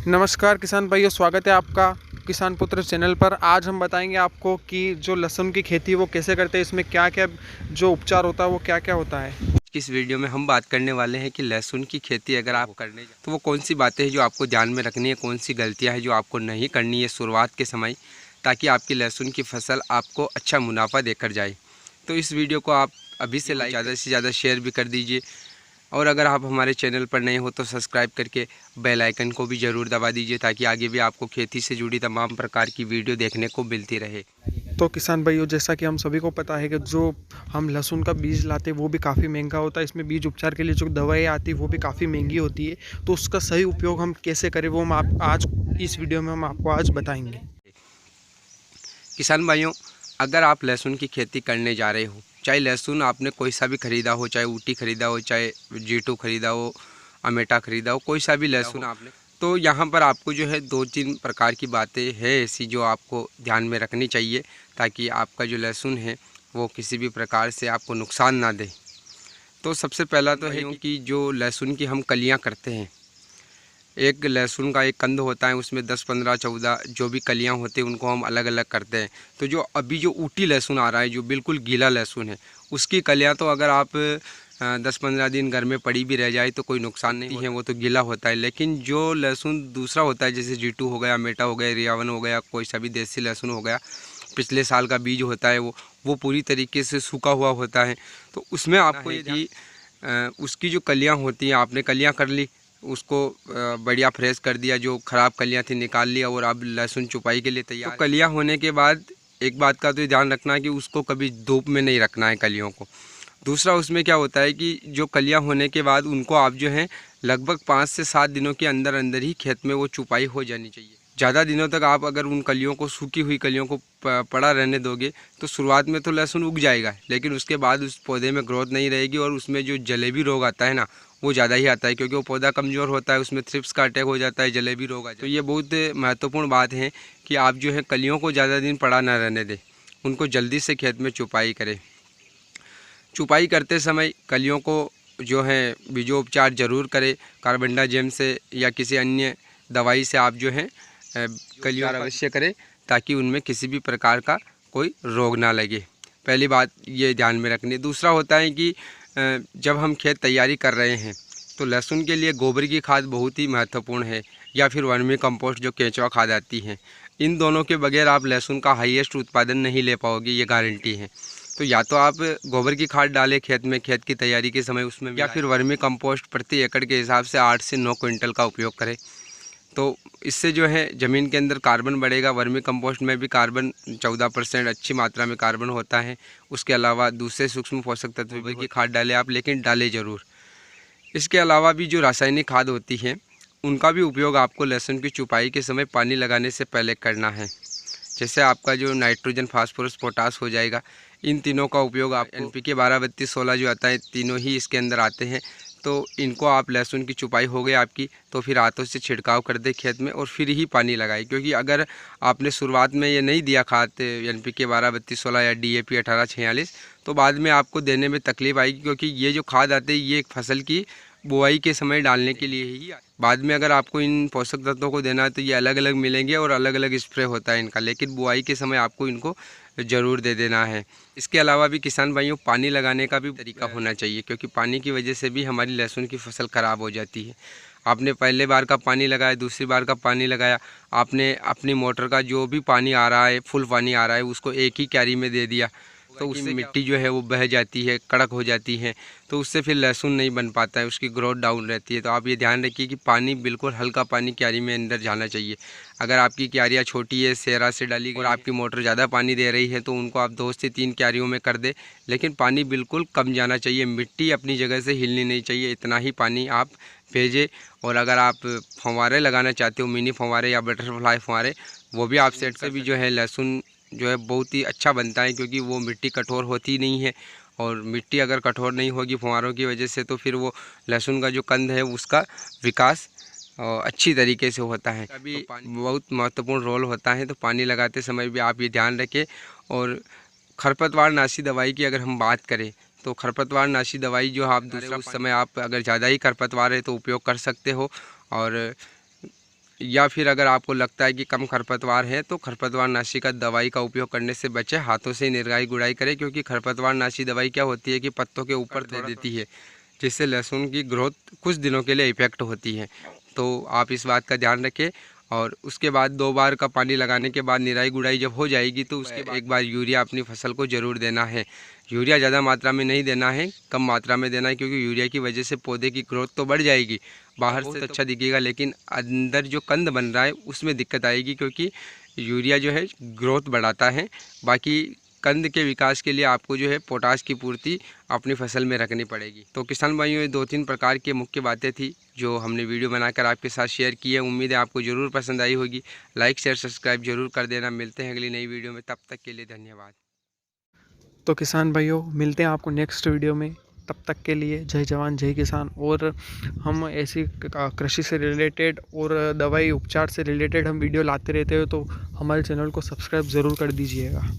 नमस्कार किसान भाइयों, स्वागत है आपका किसान पुत्र चैनल पर। आज हम बताएंगे आपको कि जो लहसुन की खेती वो कैसे करते हैं, इसमें क्या क्या जो उपचार होता है वो क्या क्या होता है। इस वीडियो में हम बात करने वाले हैं कि लहसुन की खेती अगर आप करने जाए तो वो कौन सी बातें हैं जो आपको ध्यान में रखनी है, कौन सी गलतियां हैं जो आपको नहीं करनी है शुरुआत के समय, ताकि आपकी लहसुन की फसल आपको अच्छा मुनाफा देकर जाए। तो इस वीडियो को आप अभी से लाइक ज़्यादा से ज़्यादा शेयर भी कर दीजिए, और अगर आप हमारे चैनल पर नए हो तो सब्सक्राइब करके बेल आइकन को भी ज़रूर दबा दीजिए, ताकि आगे भी आपको खेती से जुड़ी तमाम प्रकार की वीडियो देखने को मिलती रहे। तो किसान भाइयों, जैसा कि हम सभी को पता है कि जो हम लहसुन का बीज लाते हैं वो भी काफ़ी महंगा होता है। इसमें बीज उपचार के लिए जो दवाएँ आती है वो भी काफ़ी महंगी होती है। तो उसका सही उपयोग हम कैसे करें वो हम आप आज इस वीडियो में हम आपको आज बताएंगे। किसान भाइयों, अगर आप लहसुन की खेती करने जा रहे हो, चाहे लहसुन आपने कोई सा भी ख़रीदा हो, चाहे ऊटी ख़रीदा हो, चाहे G2 ख़रीदा हो, अमेटा ख़रीदा हो, कोई सा भी लहसुन आपने, तो यहाँ पर आपको जो है 2-3 प्रकार की बातें हैं ऐसी जो आपको ध्यान में रखनी चाहिए, ताकि आपका जो लहसुन है वो किसी भी प्रकार से आपको नुकसान ना दे। तो सबसे पहला तो है कि जो लहसुन की हम कलियाँ करते हैं, एक लहसुन का एक कंद होता है, उसमें 10, 15, 14 जो भी कलियां होती हैं उनको हम अलग अलग करते हैं। तो जो अभी जो ऊटी लहसुन आ रहा है, जो बिल्कुल गीला लहसुन है, उसकी कलियां तो अगर आप 10-15 दिन घर में पड़ी भी रह जाए तो कोई नुकसान नहीं है, वो तो गीला होता है। लेकिन जो लहसुन दूसरा होता है, जैसे G2 हो गया, मेटा हो गया, रियावन हो गया, कोई सा भी देसी लहसुन हो गया, पिछले साल का बीज होता है, वो पूरी तरीके से सूखा हुआ होता है। तो उसमें आपको ये कि उसकी जो कलियाँ होती हैं, आपने कलियाँ कर ली, उसको बढ़िया फ्रेश कर दिया, जो ख़राब कलियाँ थी निकाल लिया, और अब लहसुन चुपाई के लिए तैयार। तो कलियाँ होने के बाद एक बात का तो ध्यान रखना है कि उसको कभी धूप में नहीं रखना है कलियों को। दूसरा, उसमें क्या होता है कि जो कलियाँ होने के बाद उनको आप जो है लगभग 5 से 7 दिनों के अंदर अंदर ही खेत में वो चुपाई हो जानी चाहिए। ज़्यादा दिनों तक आप अगर उन कलियों को, सूखी हुई कलियों को पड़ा रहने दोगे तो शुरुआत में तो लहसुन उग जाएगा, लेकिन उसके बाद उस पौधे में ग्रोथ नहीं रहेगी, और उसमें जो जलेबी रोग आता है ना, वो ज़्यादा ही आता है, क्योंकि वो पौधा कमज़ोर होता है, उसमें थ्रिप्स का अटैक हो जाता है, जलेबी रोग आ जाता है। तो ये बहुत महत्वपूर्ण बात है कि आप जो है कलियों को ज़्यादा दिन पड़ा ना रहने दें, उनको जल्दी से खेत में चुपाई करें। चुपाई करते समय कलियों को जो है बीजोपचार ज़रूर करें, कार्बेंडाजिम से या किसी अन्य दवाई से आप जो है कलियों अवश्य करें, ताकि उनमें किसी भी प्रकार का कोई रोग ना लगे। पहली बात ये ध्यान में रखनी है। दूसरा होता है कि जब हम खेत तैयारी कर रहे हैं तो लहसुन के लिए गोबर की खाद बहुत ही महत्वपूर्ण है, या फिर वर्मी कंपोस्ट जो केंचुआ खाद आती है। इन दोनों के बगैर आप लहसुन का हाईएस्ट उत्पादन नहीं ले पाओगे, ये गारंटी है। तो या तो आप गोबर की खाद डालें खेत में, खेत की तैयारी के समय उसमें, या फिर वर्मी कंपोस्ट प्रति एकड़ के हिसाब से 8 से 9 क्विंटल का उपयोग करें। तो इससे जो है ज़मीन के अंदर कार्बन बढ़ेगा। वर्मी कंपोस्ट में भी कार्बन 14% अच्छी मात्रा में कार्बन होता है। उसके अलावा दूसरे सूक्ष्म पोषक तत्व भी की खाद डालें आप, लेकिन डालें ज़रूर। इसके अलावा भी जो रासायनिक खाद होती है उनका भी उपयोग आपको लहसुन की चुपाई के समय पानी लगाने से पहले करना है। जैसे आपका जो नाइट्रोजन, फास्फोरस, पोटास हो जाएगा, इन तीनों का उपयोग आप NPK 12-32-16 जो आता है, तीनों ही इसके अंदर आते हैं। तो इनको आप, लहसुन की चुपाई हो गई आपकी, तो फिर हाथों से छिड़काव कर दे खेत में, और फिर ही पानी लगाए। क्योंकि अगर आपने शुरुआत में ये नहीं दिया खाद NPK 12-32-16 या DAP 18-46, तो बाद में आपको देने में तकलीफ आएगी, क्योंकि ये जो खाद आते हैं ये एक फसल की बुआई के समय डालने के लिए ही। बाद में अगर आपको इन पोषक तत्वों को देना है तो ये अलग अलग मिलेंगे और अलग अलग स्प्रे होता है इनका, लेकिन बुआई के समय आपको इनको ज़रूर दे देना है। इसके अलावा भी किसान भाइयों, पानी लगाने का भी तरीका होना चाहिए, क्योंकि पानी की वजह से भी हमारी लहसुन की फसल ख़राब हो जाती है। आपने पहले बार का पानी लगाया, दूसरी बार का पानी लगाया, आपने अपनी मोटर का जो भी पानी आ रहा है, फुल पानी आ रहा है, उसको एक ही क्यारी में दे दिया, तो उससे मिट्टी जो है वो बह जाती है, कड़क हो जाती है, तो उससे फिर लहसुन नहीं बन पाता है, उसकी ग्रोथ डाउन रहती है। तो आप ये ध्यान रखिए कि पानी बिल्कुल हल्का पानी क्यारी में अंदर जाना चाहिए। अगर आपकी क्यारियाँ छोटी है, सेरा से डाली और आपकी मोटर ज़्यादा पानी दे रही है, तो उनको आप 2 से 3 क्यारियों में कर दे, लेकिन पानी बिल्कुल कम जाना चाहिए, मिट्टी अपनी जगह से हिलनी नहीं चाहिए, इतना ही पानी आप भेजें। और अगर आप फव्वारे लगाना चाहते हो, मिनी फव्वारे या बटरफ्लाई फव्वारे, वो भी आप सेट से भी जो है लहसुन जो है बहुत ही अच्छा बनता है, क्योंकि वो मिट्टी कठोर होती नहीं है, और मिट्टी अगर कठोर नहीं होगी फुहारों की वजह से, तो फिर वो लहसुन का जो कंद है उसका विकास अच्छी तरीके से होता है। अभी तो बहुत महत्वपूर्ण रोल होता है, तो पानी लगाते समय भी आप ये ध्यान रखें। और खरपतवार नाशी दवाई की अगर हम बात करें, तो खरपतवार नाशी दवाई जो आप दूसरा, उस समय आप अगर ज़्यादा ही खरपतवार है तो उपयोग कर सकते हो। और या फिर अगर आपको लगता है कि कम खरपतवार है तो खरपतवार नाशी का दवाई का उपयोग करने से बचे, हाथों से निराई गुड़ाई करें, क्योंकि खरपतवार नाशी दवाई क्या होती है कि पत्तों के ऊपर दे देती है, जिससे लहसुन की ग्रोथ कुछ दिनों के लिए इफेक्ट होती है। तो आप इस बात का ध्यान रखें। और उसके बाद 2 बार का पानी लगाने के बाद निराई गुड़ाई जब हो जाएगी तो उसके बाद एक बार यूरिया अपनी फसल को ज़रूर देना है। यूरिया ज़्यादा मात्रा में नहीं देना है, कम मात्रा में देना है, क्योंकि यूरिया की वजह से पौधे की ग्रोथ तो बढ़ जाएगी, बाहर से अच्छा दिखेगा, लेकिन अंदर जो कंद बन रहा है उसमें दिक्कत आएगी, क्योंकि यूरिया जो है ग्रोथ बढ़ाता है। बाकी कंद के विकास के लिए आपको जो है पोटाश की पूर्ति अपनी फसल में रखनी पड़ेगी। तो किसान भाइयों, ये 2-3 प्रकार की मुख्य बातें थी जो हमने वीडियो बनाकर आपके साथ शेयर की है। उम्मीद है आपको ज़रूर पसंद आई होगी। लाइक शेयर सब्सक्राइब जरूर कर देना। मिलते हैं अगली नई वीडियो में, तब तक के लिए धन्यवाद। तो किसान भाइयों, मिलते हैं आपको नेक्स्ट वीडियो में। तब तक के लिए जय जवान जय किसान। और हम ऐसी कृषि से रिलेटेड और दवाई उपचार से रिलेटेड हम वीडियो लाते रहते हो, तो हमारे चैनल को सब्सक्राइब ज़रूर कर दीजिएगा।